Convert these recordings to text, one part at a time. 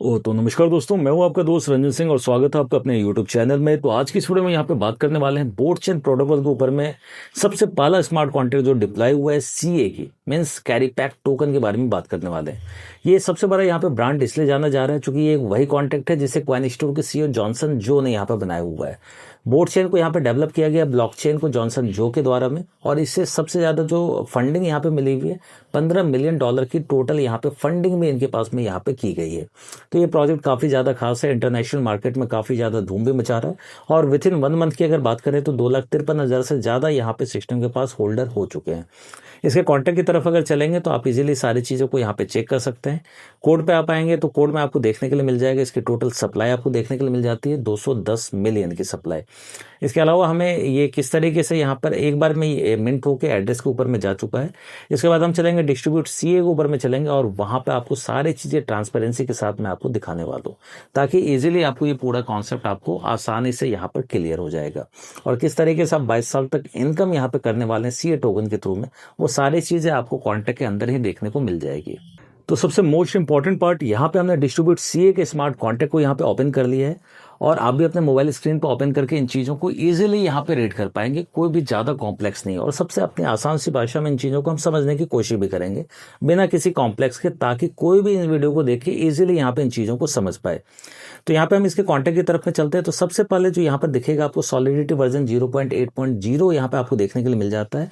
तो नमस्कार दोस्तों, मैं हूं आपका दोस्त रंजन सिंह और स्वागत है आपका अपने यूट्यूब चैनल में। तो आज की इस वीडियो में यहाँ पे बात करने वाले हैं बोर्ड चेन प्रोटोकॉल के ऊपर में सबसे पहला स्मार्ट कॉन्ट्रैक्ट जो डिप्लॉय हुआ है सीए की मीन्स कैरी पैक टोकन के बारे में बात करने वाले हैं। ये सबसे बड़ा यहाँ पे ब्रांड इसलिए जाना जा रहा है क्योंकि ये वही कॉन्ट्रैक्ट है जिसे कॉइनस्टोर के सीईओ जॉनसन जो ने यहाँ पे बनाया हुआ है। बोर्ड चेन को यहाँ पे डेवलप किया गया ब्लॉकचेन को जॉनसन जो के द्वारा में, और इससे सबसे ज़्यादा जो फंडिंग यहाँ पे मिली हुई है $15 मिलियन की टोटल यहाँ पे फंडिंग में इनके पास में यहाँ पे की गई है। तो ये प्रोजेक्ट काफ़ी ज़्यादा खास है, इंटरनेशनल मार्केट में काफ़ी ज़्यादा धूम भी मचा रहा है और विद इन 1 मंथ की अगर बात करें तो 2,53,000 से ज़्यादा यहाँ पे सिस्टम के पास होल्डर हो चुके हैं। इसके कॉन्टैक्ट की तरफ अगर चलेंगे तो आप इजीली सारी चीज़ों को यहाँ पे चेक कर सकते हैं। कोड पे आप आएंगे तो कोड में आपको देखने के लिए मिल जाएगा इसकी टोटल सप्लाई आपको देखने के लिए मिल जाती है 210 मिलियन की सप्लाई। इसके अलावा हमें ये किस तरीके से यहाँ पर एक बार में ये मिंट होकर एड्रेस के ऊपर में जा चुका है। इसके बाद हम चलेंगे डिस्ट्रीब्यूट सीए के ऊपर में चलेंगे और वहाँ पर आपको सारी चीज़ें ट्रांसपेरेंसी के साथ मैं आपको दिखाने वाला हूँ ताकि इजीली आपको ये पूरा कॉन्सेप्ट आपको आसानी से यहाँ पर क्लियर हो जाएगा। और किस तरीके से आप 22 साल तक इनकम यहाँ पे करने वाले हैं सीए टोकन के थ्रू में, वो सारी चीज़ें आपको कॉन्टैक्ट के अंदर ही देखने को मिल जाएगी। तो सबसे मोस्ट इंपॉर्टेंट पार्ट यहाँ पे हमने डिस्ट्रीब्यूट सीए के स्मार्ट कॉन्टैक्ट को यहाँ पे ओपन कर लिया है और आप भी अपने मोबाइल स्क्रीन पर ओपन करके इन चीज़ों को इजीली यहाँ पे रीड कर पाएंगे। कोई भी ज़्यादा कॉम्प्लेक्स नहीं है और सबसे अपनी आसान सी भाषा में इन चीज़ों को हम समझने की कोशिश भी करेंगे बिना किसी कॉम्प्लेक्स के, ताकि कोई भी इन वीडियो को देख के ईजिली यहाँ पे इन चीज़ों को समझ पाए। तो यहाँ पे हम इसके कॉन्टैक्ट की तरफ में चलते हैं। तो सबसे पहले जो यहाँ पर दिखेगा आपको सॉलिडिटी वर्जन 0.8.0 यहाँ पे आपको देखने के लिए मिल जाता है।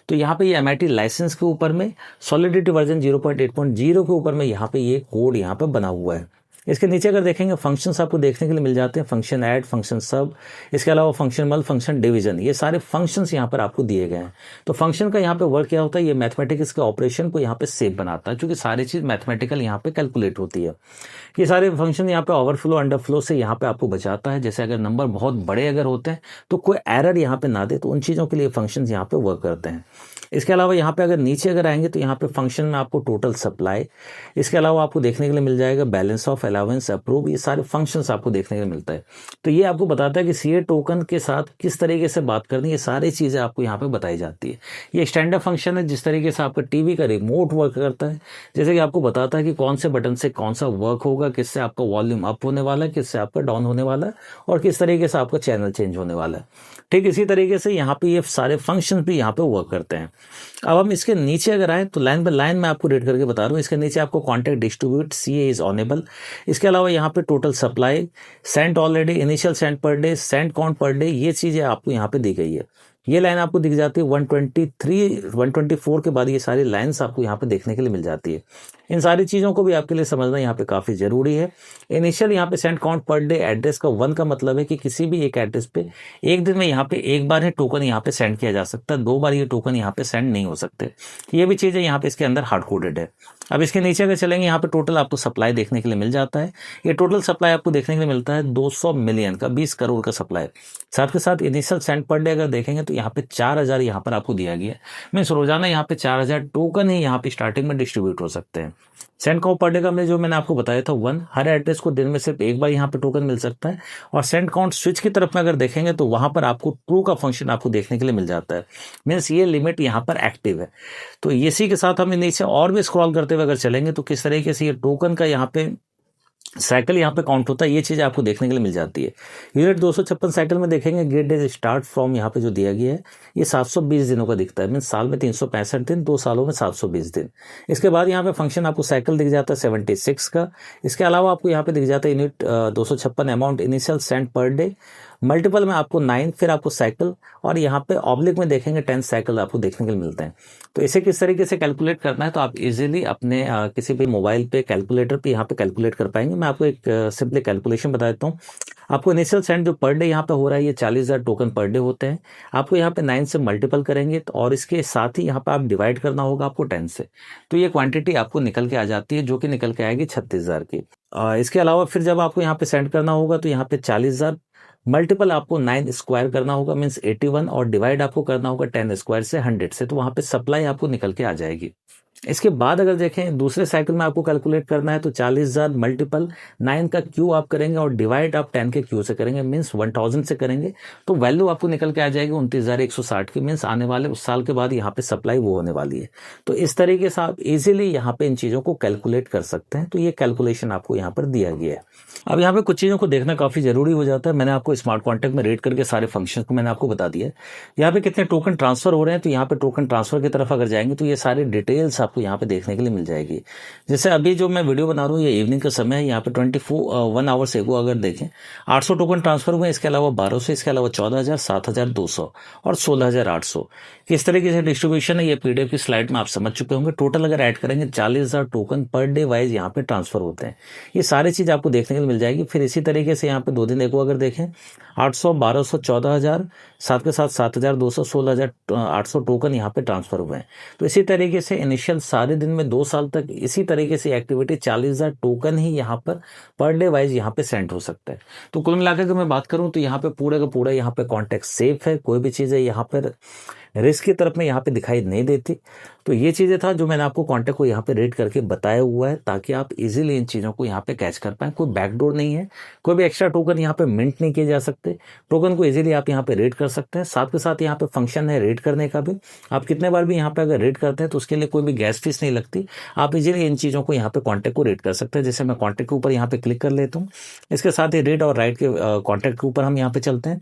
तो यहाँ पे ये MIT लाइसेंस के ऊपर में सॉलिडिटी वर्जन 0.8.0 के ऊपर में यहाँ पे ये कोड यहाँ पे बना हुआ है। इसके नीचे अगर देखेंगे फंक्शंस आपको देखने के लिए मिल जाते हैं, फंक्शन ऐड, फंक्शन सब, इसके अलावा फंक्शन मल, फंक्शन डिवीजन, ये सारे फंक्शंस यहाँ पर आपको दिए गए हैं। तो फंक्शन का यहाँ पे वर्क क्या होता है, ये मैथमेटिक्स के ऑपरेशन को यहाँ पे सेव बनाता है क्योंकि सारी चीज़ मैथमेटिकल यहाँ पे कैलकुलेट होती है। ये सारे फंक्शन यहाँ पे ओवरफ्लो अंडरफ्लो से यहाँ पे आपको बचाता है। जैसे अगर नंबर बहुत बड़े अगर होते हैं तो कोई एरर यहाँ पे ना दे, तो उन चीज़ों के लिए फंक्शन यहाँ पे वर्क करते हैं। इसके अलावा यहाँ पे अगर नीचे अगर आएंगे तो यहाँ पे फंक्शन में आपको टोटल सप्लाई, इसके अलावा आपको देखने के लिए मिल जाएगा बैलेंस ऑफ, अलाउंस, अप्रूव, ये सारे फंक्शंस आपको देखने के लिए मिलता है। तो ये आपको बताता है कि सीए टोकन के साथ किस तरीके से बात करनी है, ये सारी चीज़ें आपको यहाँ पे बताई जाती है। ये स्टैंडर्ड फंक्शन है जिस तरीके से आपका टीवी का रिमोट वर्क करता है, जैसे कि आपको बताता है कि कौन से बटन से कौन सा वर्क होगा, किससे आपका वॉल्यूम अप होने वाला है, किससे आपका डाउन होने वाला है और किस तरीके से आपका चैनल चेंज होने वाला है। ठीक इसी तरीके से यहाँ पे ये सारे फंक्शन भी यहाँ पे वर्क करते हैं। अब हम इसके नीचे अगर आए तो लाइन बाय लाइन मैं आपको रेड करके बता रहा हूँ। इसके नीचे आपको contact distribute CA is enable, इसके अलावा यहाँ पे total supply, sent already, initial sent per day, sent count per day, ये चीज़ें आपको यहाँ पे दी गई है। ये लाइन आपको दिख जाती है 123 124 के बाद ये सारी लाइन्स आपको यहाँ पे देखने के लिए मिल जाती है। इन सारी चीज़ों को भी आपके लिए समझना यहाँ पे काफ़ी ज़रूरी है। इनिशियल यहाँ पे send count per day address का 1 का मतलब है कि किसी भी एक एड्रेस पे एक दिन में यहाँ पे एक बार ही टोकन यहाँ पे सेंड किया जा सकता है, 2 बार ये टोकन यहाँ पे सेंड नहीं हो सकते। ये भी चीज़ें यहाँ पे इसके अंदर हार्ड कोडेड है। अब इसके नीचे अगर चलेंगे यहाँ पे टोटल आपको सप्लाई देखने के लिए मिल जाता है। ये टोटल सप्लाई आपको देखने के लिए मिलता है 200 मिलियन का, 20 करोड़ का सप्लाई। साथ के साथ इनिशियल सेंड पर डे अगर देखेंगे तो यहाँ पे 4,000 यहाँ पर आपको दिया गया है। मीन्स रोजाना यहाँ पे 4,000 टोकन ही यहाँ पे स्टार्टिंग में डिस्ट्रीब्यूट हो सकते हैं। सेंड काउंट पर डे का मैंने आपको बताया था 1, हर एड्रेस को दिन में सिर्फ एक बार यहाँ पे टोकन मिल सकता है। और सेंड काउंट स्विच की तरफ में अगर देखेंगे तो वहां पर आपको ट्रू का फंक्शन आपको देखने के लिए मिल जाता है। मीन्स ये लिमिट यहाँ पर एक्टिव है। तो इसी के साथ हम नीचे और भी स्क्रॉल करते हुए अगर चलेंगे तो किस तरीके से ये टोकन का यहाँ पे साइकिल यहाँ पे काउंट होता है, ये चीज़ आपको देखने के लिए मिल जाती है। यूनिट 256 साइकिल में देखेंगे गेट डेज स्टार्ट फ्रॉम यहाँ पे जो दिया गया है ये 720 दिनों का दिखता है। मीन साल में 365 दिन, 2 सालों में 720 दिन। इसके बाद यहाँ पे फंक्शन आपको साइकिल दिख जाता है 76 का। इसके अलावा आपको यहाँ पे दिख जाता है unit 256 amount initial send per day, multiple में आपको 9, फिर आपको साइकिल, और यहाँ पे ऑब्लिक में देखेंगे 10 साइकिल आपको देखने के लिए मिलते हैं। तो इसे किस तरीके से कैलकुलेट करना है तो आप इजीली अपने किसी भी मोबाइल पे कैलकुलेटर पे यहाँ पे कैलकुलेट कर पाएंगे। मैं आपको एक सिंपली कैलकुलेशन बता देता हूँ। आपको इनिशियल सेंड जो पर डे यहाँ पे हो रहा है ये 40,000 टोकन पर डे होते हैं। आपको यहाँ पे 9 से मल्टीपल करेंगे तो और इसके साथ ही यहाँ पे आप डिवाइड करना होगा आपको 10 से, तो ये क्वांटिटी आपको निकल के आ जाती है जो कि निकल के आएगी 36,000 की। इसके अलावा फिर जब आपको यहाँ पे सेंड करना होगा तो यहाँ पे 40,000 मल्टीपल आपको 9 स्क्वायर करना होगा मीन्स 81, और डिवाइड आपको करना होगा 10 स्क्वायर से 100 से, तो वहाँ पे सप्लाई आपको निकल के आ जाएगी। इसके बाद अगर देखें दूसरे साइकिल में आपको कैलकुलेट करना है तो 40,000 मल्टीपल 9 का क्यू आप करेंगे और डिवाइड आप 10 के क्यू से करेंगे, मीन्स 1000 से करेंगे तो वैल्यू आपको निकल के आ जाएगी 29,160 की। मीन्स आने वाले उस साल के बाद यहाँ पे सप्लाई वो होने वाली है। तो इस तरीके से आप इजीली यहाँ पे इन चीज़ों को कैलकुलेट कर सकते हैं। तो ये कैलकुलेशन आपको यहाँ पर दिया गया है। अब यहाँ पे कुछ चीज़ों को देखना काफ़ी ज़रूरी हो जाता है। मैंने आपको स्मार्ट कॉन्ट्रैक्ट में रेट करके सारे फंक्शन को मैंने आपको बता दिया है। यहाँ पे कितने टोकन ट्रांसफर हो रहे हैं, तो यहाँ पे टोकन ट्रांसफर की तरफ अगर जाएंगे तो ये सारी डिटेल्स आपको यहाँ पे देखने के लिए मिल जाएगी। जैसे अभी जो मैं वीडियो बना रहा हूँ ये इवनिंग का समय है, यहाँ पे 1 आवर्स एगो अगर देखें 800 टोकन ट्रांसफर हुए, इसके अलावा 1200, इसके अलावा 14,000, 7,200 और 16,800। किस तरीके से डिस्ट्रीब्यूशन है ये पीडीएफ की स्लाइड में आप समझ चुके होंगे। टोटल अगर ऐड करेंगे 40,000 टोकन पर डे वाइज यहाँ पे ट्रांसफर होते हैं। ये सारी चीज़ आपको देखने के लिए मिल जाएगी। फिर इसी तरीके से यहाँ पे 2 दिन एगो अगर देखें 800, 1200, 14,000, साथ के साथ 7,200, 16,800 टोकन यहाँ पे ट्रांसफर हुए हैं। तो इसी तरीके से इनिशियल सारे दिन में 2 साल तक इसी तरीके से एक्टिविटी 40,000 टोकन ही यहाँ पर डे वाइज यहाँ पे सेंड हो सकता है। तो कुल मिलाकर अगर मैं बात करूँ तो यहाँ पे पूरे का पूरा यहाँ पे कॉन्टेक्ट सेफ है। कोई भी चीज़ है यहाँ पर रिस्क की तरफ में यहाँ पे दिखाई नहीं देती। तो ये चीज़ें था जो मैंने आपको कॉन्टेक्ट को यहाँ पे रेट करके बताया हुआ है ताकि आप इजीली इन चीज़ों को यहाँ पे कैच कर पाएं। कोई बैकडोर नहीं है, कोई भी एक्स्ट्रा टोकन यहाँ पे मिंट नहीं किए जा सकते। टोकन को इजीली आप यहाँ पे रेट कर सकते हैं। साथ के साथ यहाँ पे फंक्शन है रेट करने का भी। आप कितने बार भी यहाँ पे अगर रेट करते हैं तो उसके लिए कोई भी गैस फीस नहीं लगती। आप इजीली इन चीज़ों को यहाँ पे कॉन्टेक्ट को रेट कर सकते हैं। जैसे मैं कॉन्टेक्ट के ऊपर यहाँ पे क्लिक कर लेता हूँ, इसके साथ ही रेट और राइट के कॉन्टेक्ट के ऊपर हम यहाँ पे चलते हैं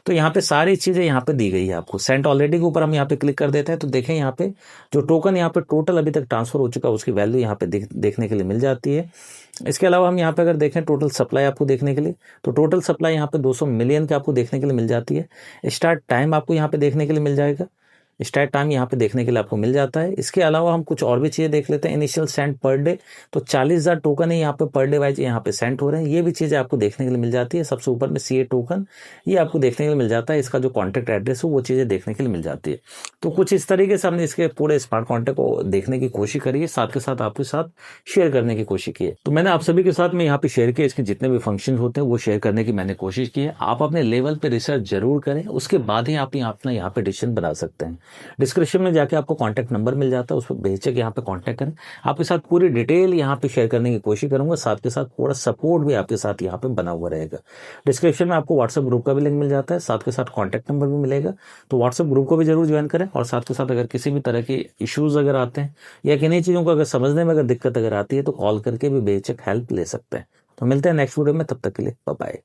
तो यहाँ पे सारी चीज़ें यहाँ पे दी गई है आपको। सेंट ऑलरेडी के ऊपर हम यहाँ पे क्लिक कर देते हैं तो देखें यहाँ पे जो टोकन यहाँ पे टोटल अभी तक ट्रांसफर हो चुका है उसकी वैल्यू यहाँ पे देखने के लिए मिल जाती है। इसके अलावा हम यहाँ पे अगर देखें टोटल सप्लाई आपको देखने के लिए तो टोटल सप्लाई यहाँ पे 200 मिलियन की आपको देखने के लिए मिल जाती है। स्टार्ट टाइम आपको यहाँ पे देखने के लिए मिल जाएगा। स्टार्ट टाइम यहाँ पे देखने के लिए आपको मिल जाता है। इसके अलावा हम कुछ और भी चीज़ें देख लेते हैं। इनिशियल सेंड पर डे तो 40,000 टोकन है यहाँ पे पर डे वाइज यहाँ पे सेंड हो रहे हैं। ये भी चीज़ें आपको देखने के लिए मिल जाती है। सबसे ऊपर में सीए टोकन ये आपको देखने के लिए मिल जाता है। इसका जो कॉन्टैक्ट एड्रेस हो वो चीज़ें देखने के लिए मिल जाती है। तो कुछ इस तरीके से हमने इसके पूरे स्मार्ट कॉन्टैक्ट को देखने की कोशिश करी है, साथ के साथ आपके साथ शेयर करने की कोशिश की है। तो मैंने आप सभी के साथ में यहाँ पे शेयर किया, इसके जितने भी फंक्शन होते हैं वो शेयर करने की मैंने कोशिश की है। आप अपने लेवल पे रिसर्च जरूर करें, उसके बाद ही आप अपना यहाँ पे डिसीजन बना सकते हैं। डिस्क्रिप्शन में जाके आपको कांटेक्ट नंबर मिल जाता है, उस पर बेहिचक यहाँ पे कांटेक्ट करें। आपके साथ पूरी डिटेल यहाँ पे शेयर करने की कोशिश करूंगा, साथ के साथ पूरा सपोर्ट भी आपके साथ यहाँ पे बना हुआ रहेगा। डिस्क्रिप्शन में आपको व्हाट्सएप ग्रुप का भी लिंक मिल जाता है, साथ के साथ कॉन्टैक्ट नंबर भी मिलेगा। तो व्हाट्सएप ग्रुप को भी जरूर ज्वाइन करें और साथ के साथ अगर किसी भी तरह के इश्यूज अगर आते हैं या किन्हीं चीज़ों को अगर समझने में अगर दिक्कत अगर आती है तो कॉल करके भी बेहिचक हेल्प ले सकते हैं। तो मिलते हैं नेक्स्ट वीडियो में, तब तक के लिए बाय बाय।